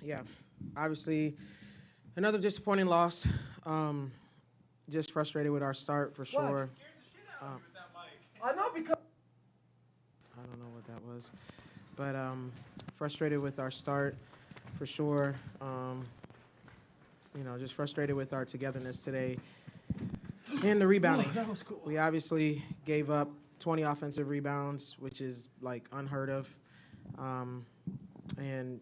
Yeah, obviously another disappointing loss. Just frustrated with our start for sure. I know because I don't know what that was, but frustrated with our start for sure. Just frustrated with our togetherness today and the rebounding. that was cool. We obviously gave up 20 offensive rebounds, which is like unheard of, and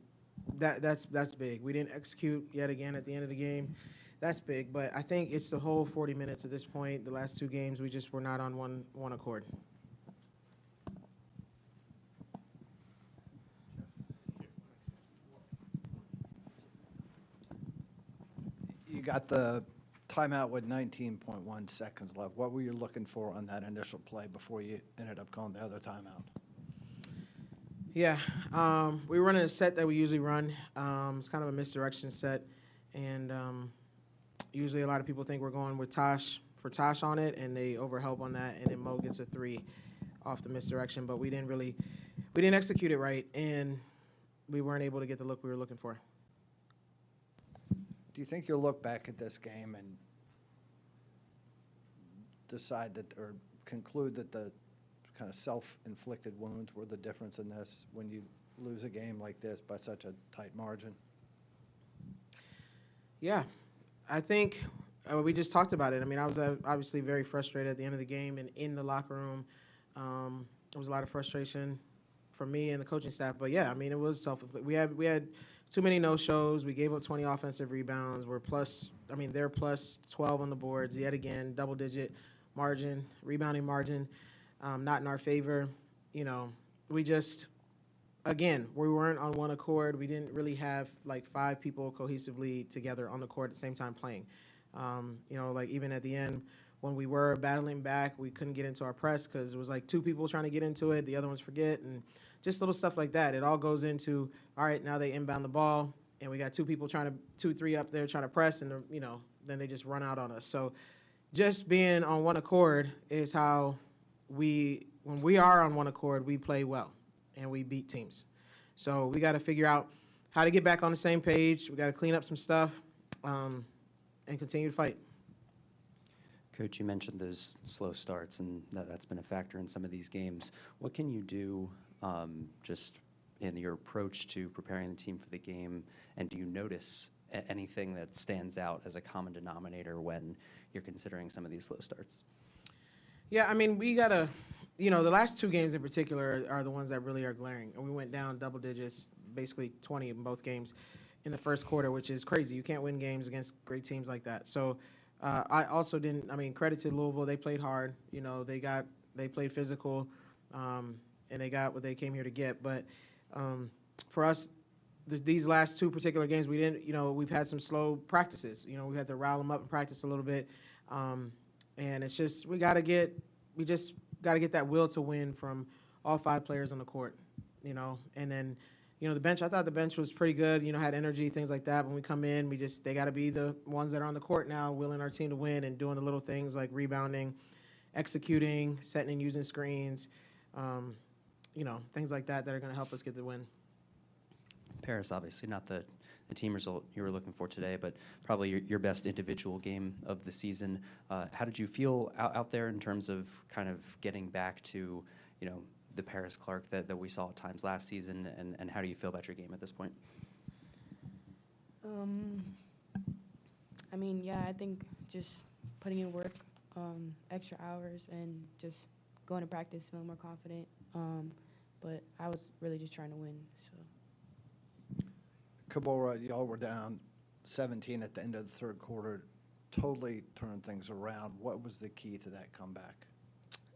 that's big. We didn't execute yet again at the end of the game. That's big, but I think it's the whole 40 minutes at this point. The last two games, we just were not on one accord. You got the timeout with 19.1 seconds left. What were you looking for on that initial play before you ended up calling the other timeout? Yeah, we were running a set that we usually run. It's kind of a misdirection set, and usually a lot of people think we're going with Tosh on it, and they overhelp on that, and then Mo gets a three off the misdirection. But we didn't execute it right, and we weren't able to get the look we were looking for. Do you think you'll look back at this game and decide that, or conclude that the kind of self-inflicted wounds were the difference in this when you lose a game like this by such a tight margin? Yeah, I think we just talked about it. I mean, I was obviously very frustrated at the end of the game and in the locker room. There was a lot of frustration from me and the coaching staff. But, yeah, I mean, it was self-inflicted. We had too many no-shows. We gave up 20 offensive rebounds. They're plus 12 on the boards yet again, double-digit margin, rebounding margin, not in our favor. We just – again, we weren't on one accord. We didn't really have like five people cohesively together on the court at the same time playing. Even at the end, when we were battling back, we couldn't get into our press because it was like two people trying to get into it, the other ones forget, and just little stuff like that. It all goes into, all right, now they inbound the ball, and we got two people two, three up there trying to press, and then they just run out on us. So just being on one accord is how when we are on one accord, we play well and we beat teams. So we got to figure out how to get back on the same page. We got to clean up some stuff and continue to fight. Coach, you mentioned those slow starts, and that's been a factor in some of these games. What can you do just in your approach to preparing the team for the game, and do you notice anything that stands out as a common denominator when you're considering some of these slow starts? Yeah, I mean, we got to – the last two games in particular are the ones that really are glaring. And we went down double digits, basically 20 in both games in the first quarter, which is crazy. You can't win games against great teams like that. So I also credit to Louisville. They played hard. They played physical, and they got what they came here to get. But for us, these last two particular games, we didn't, we've had some slow practices. We had to rile them up and practice a little bit. And it's just we just got to get that will to win from all five players on the court, And then, the bench, I thought the bench was pretty good, had energy, things like that. When we come in, they got to be the ones that are on the court now, willing our team to win and doing the little things like rebounding, executing, setting and using screens, things like that are going to help us get the win. Paris, obviously not the team result you were looking for today, but probably your best individual game of the season. How did you feel out there in terms of kind of getting back to, the Paris Clark that we saw at times last season, and how do you feel about your game at this point? I think just putting in work, extra hours, and just going to practice, feeling more confident. But I was really just trying to win, so. Cabora, y'all were down 17 at the end of the third quarter, totally turned things around. What was the key to that comeback?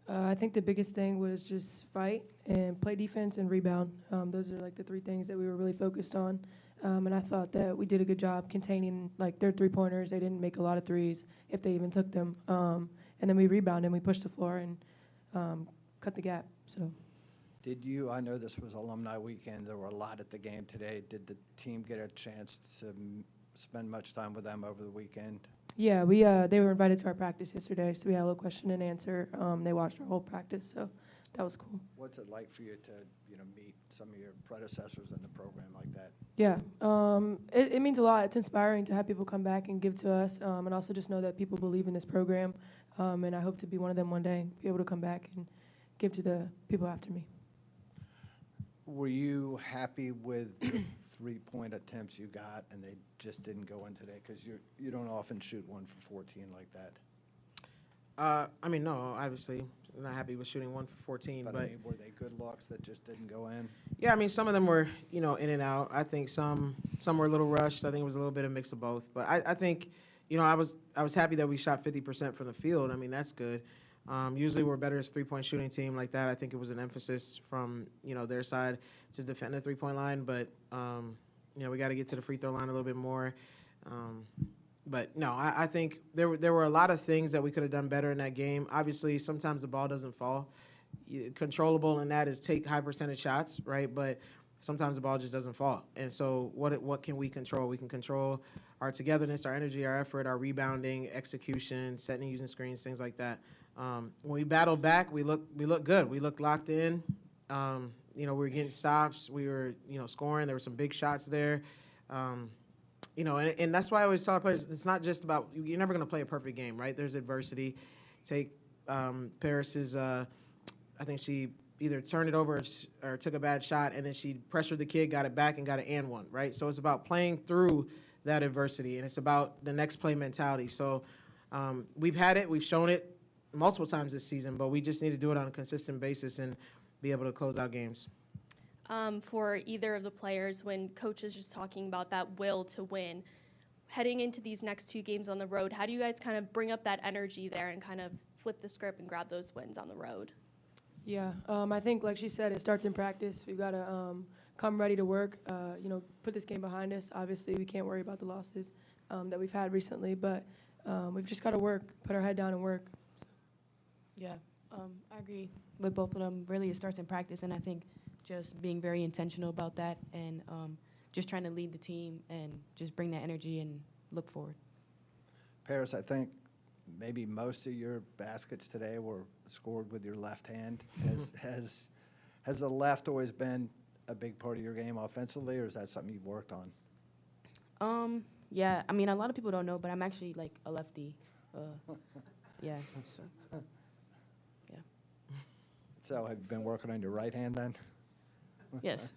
I think the biggest thing was just fight and play defense and rebound. Those are like the three things that we were really focused on. And I thought that we did a good job containing like their three-pointers. They didn't make a lot of threes if they even took them. And then we rebounded and we pushed the floor and cut the gap. So. I know this was alumni weekend. There were a lot at the game today. Did the team get a chance to spend much time with them over the weekend? Yeah, they were invited to our practice yesterday, so we had a little question and answer. They watched our whole practice, so that was cool. What's it like for you to, meet some of your predecessors in the program like that? Yeah, it means a lot. It's inspiring to have people come back and give to us, and also just know that people believe in this program. And I hope to be one of them one day, be able to come back and give to the people after me. Were you happy with the 3-point attempts you got and they just didn't go in today? Because you don't often shoot 1 for 14 like that. No, obviously, I'm not happy with shooting 1 for 14. But I mean, were they good looks that just didn't go in? yeah, I mean, some of them were, in and out. I think some were a little rushed. I think it was a little bit of a mix of both. But I think, I was happy that we shot 50% from the field. I mean, that's good. Usually we're better as a 3-point shooting team like that. I think it was an emphasis from, their side to defend the 3-point line. But, we got to get to the free throw line a little bit more. But no, I think there were a lot of things that we could have done better in that game. Obviously, sometimes the ball doesn't fall. Controllable in that is take high percentage shots, right? But sometimes the ball just doesn't fall. And so what can we control? We can control our togetherness, our energy, our effort, our rebounding, execution, setting, using screens, things like that. When we battled back, we looked good. We looked locked in. We were getting stops. We were, scoring. There were some big shots there. And that's why I always tell our players, it's not just about, you're never going to play a perfect game, right? There's adversity. Take Paris's, I think she either turned it over or took a bad shot, and then she pressured the kid, got it back, and got an and one, right? So it's about playing through that adversity, and it's about the next play mentality. So we've had it. We've shown it multiple times this season, but we just need to do it on a consistent basis and be able to close out games. For either of the players, when coach is just talking about that will to win, heading into these next 2 games on the road, how do you guys kind of bring up that energy there and kind of flip the script and grab those wins on the road? Yeah, I think, like she said, it starts in practice. We've got to come ready to work, put this game behind us. Obviously, we can't worry about the losses that we've had recently, but we've just got to work, put our head down and work. Yeah, I agree with both of them. Really, it starts in practice, and I think just being very intentional about that and just trying to lead the team and just bring that energy and look forward. Paris, I think maybe most of your baskets today were scored with your left hand. Has the left always been a big part of your game offensively, or is that something you've worked on? Yeah, I mean, a lot of people don't know, but I'm actually like a lefty. Yeah. So, yeah. So have you been working on your right hand then? Yes.